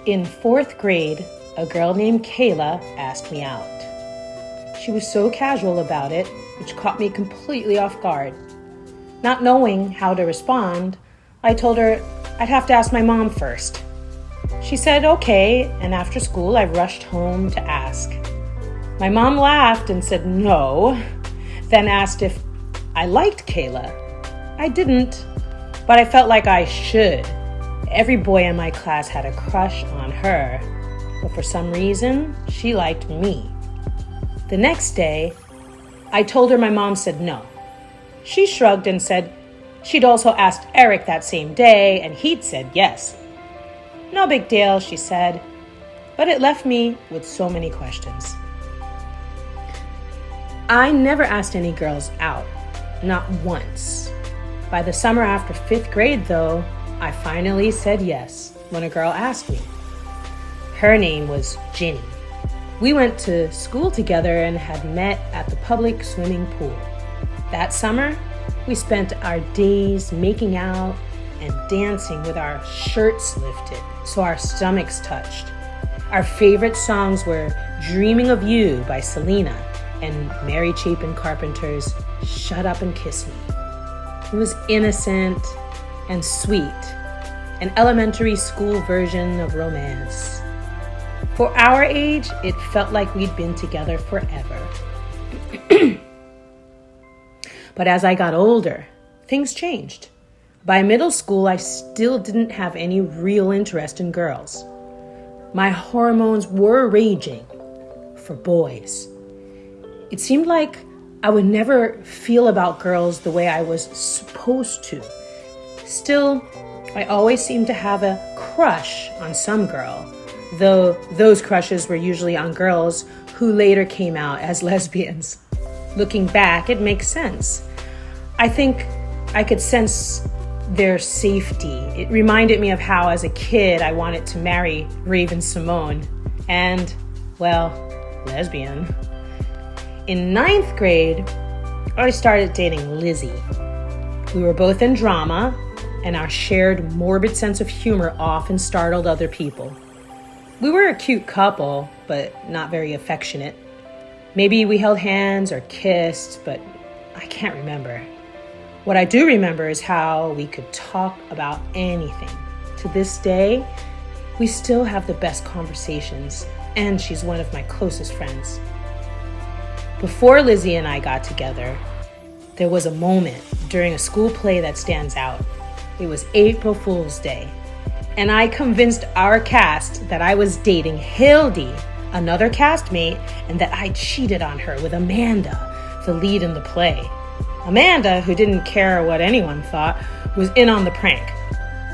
In 4th grade, a girl named Kayla asked me out. She was so casual about it, which caught me completely off guard. Not knowing how to respond, I told her I'd have to ask my mom first. She said okay, and after school I rushed home to ask. My mom laughed and said no, then asked if I liked Kayla. I didn't, but I felt like I should. Every boy in my class had a crush on her, but for some reason, she liked me. The next day, I told her my mom said no. She shrugged and said she'd also asked Eric that same day, and he'd said yes. No big deal, she said, but it left me with so many questions. I never asked any girls out, not once. By the summer after 5th grade, though, I finally said yes when a girl asked me. Her name was Ginny. We went to school together and had met at the public swimming pool. That summer, we spent our days making out and dancing with our shirts lifted so our stomachs touched. Our favorite songs were Dreaming of You by Selena and Mary Chapin Carpenter's Shut Up and Kiss Me. It was innocent and sweet, an elementary school version of romance. For our age, it felt like we'd been together forever. But as I got older, things changed. By middle school, I still didn't have any real interest in girls. My hormones were raging for boys. It seemed like I would never feel about girls the way I was supposed to. Still, I always seemed to have a crush on some girl, though those crushes were usually on girls who later came out as lesbians. Looking back, it makes sense. I think I could sense their safety. It reminded me of how, as a kid, I wanted to marry Raven-Symoné and, well, lesbian. In 9th grade, I started dating Lizzie. We were both in drama, and our shared morbid sense of humor often startled other people. We were a cute couple, but not very affectionate. Maybe we held hands or kissed, but I can't remember. What I do remember is how we could talk about anything. To this day, we still have the best conversations, and she's one of my closest friends. Before Lizzie and I got together, there was a moment during a school play that stands out. It was April Fool's Day, and I convinced our cast that I was dating Hildy, another castmate, and that I cheated on her with Amanda, the lead in the play. Amanda, who didn't care what anyone thought, was in on the prank.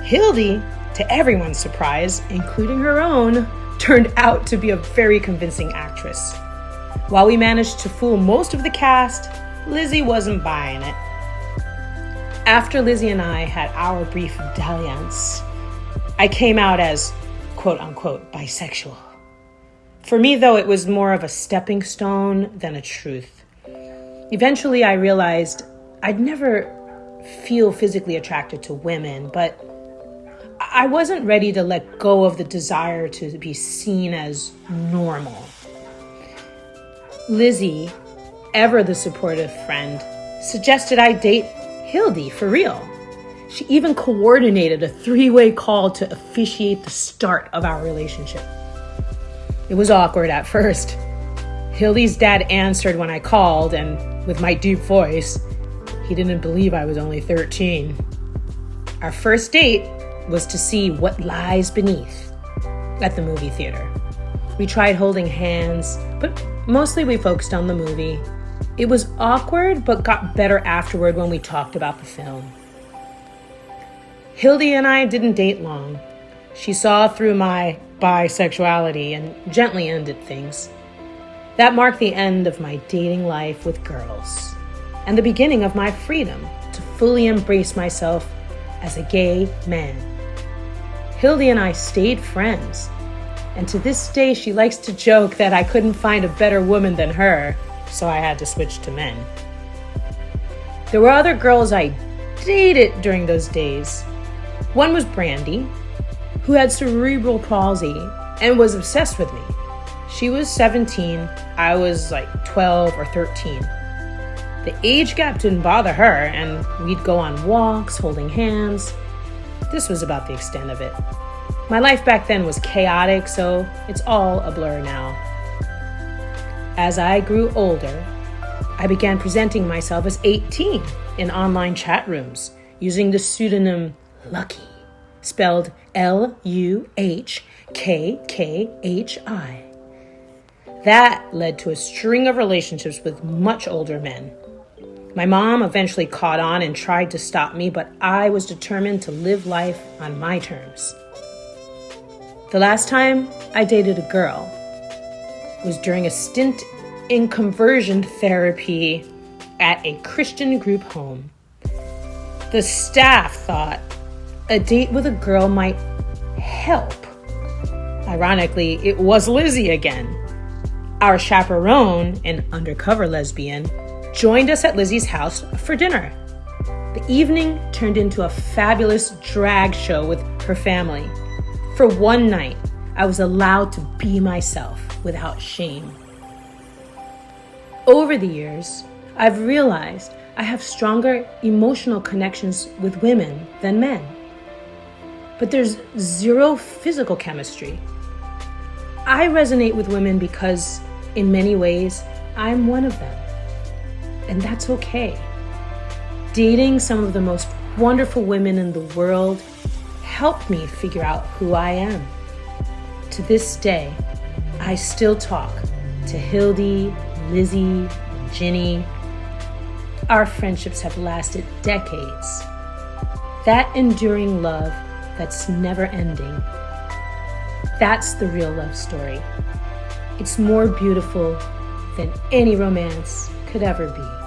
Hildy, to everyone's surprise, including her own, turned out to be a very convincing actress. While we managed to fool most of the cast, Lizzie wasn't buying it. After Lizzie and I had our brief dalliance, I came out as quote-unquote bisexual. For me, though, it was more of a stepping stone than a truth. Eventually, I realized I'd never feel physically attracted to women, but I wasn't ready to let go of the desire to be seen as normal. Lizzie, ever the supportive friend, suggested I date Hildy for real. She even coordinated a 3-way call to officiate the start of our relationship. It was awkward at first. Hildy's dad answered when I called, and with my deep voice, he didn't believe I was only 13. Our first date was to see What Lies Beneath at the movie theater. We tried holding hands, but mostly we focused on the movie. It was awkward, but got better afterward when we talked about the film. Hildy and I didn't date long. She saw through my bisexuality and gently ended things. That marked the end of my dating life with girls and the beginning of my freedom to fully embrace myself as a gay man. Hildy and I stayed friends, and to this day she likes to joke that I couldn't find a better woman than her, so I had to switch to men. There were other girls I dated during those days. One was Brandy, who had cerebral palsy and was obsessed with me. She was 17, I was like 12 or 13. The age gap didn't bother her, and we'd go on walks, holding hands. This was about the extent of it. My life back then was chaotic, so it's all a blur now. As I grew older, I began presenting myself as 18 in online chat rooms using the pseudonym Lucky, spelled Luhkhi. That led to a string of relationships with much older men. My mom eventually caught on and tried to stop me, but I was determined to live life on my terms. The last time I dated a girl was during a stint in conversion therapy at a Christian group home. The staff thought a date with a girl might help. Ironically, it was Lizzie again. Our chaperone, an undercover lesbian, joined us at Lizzie's house for dinner. The evening turned into a fabulous drag show with her family. For one night, I was allowed to be myself without shame. Over the years, I've realized I have stronger emotional connections with women than men. But there's zero physical chemistry. I resonate with women because, in many ways, I'm one of them. And that's okay. Dating some of the most wonderful women in the world helped me figure out who I am. To this day, I still talk to Hildy, Lizzie, and Ginny. Our friendships have lasted decades. That enduring love that's never ending. That's the real love story. It's more beautiful than any romance could ever be.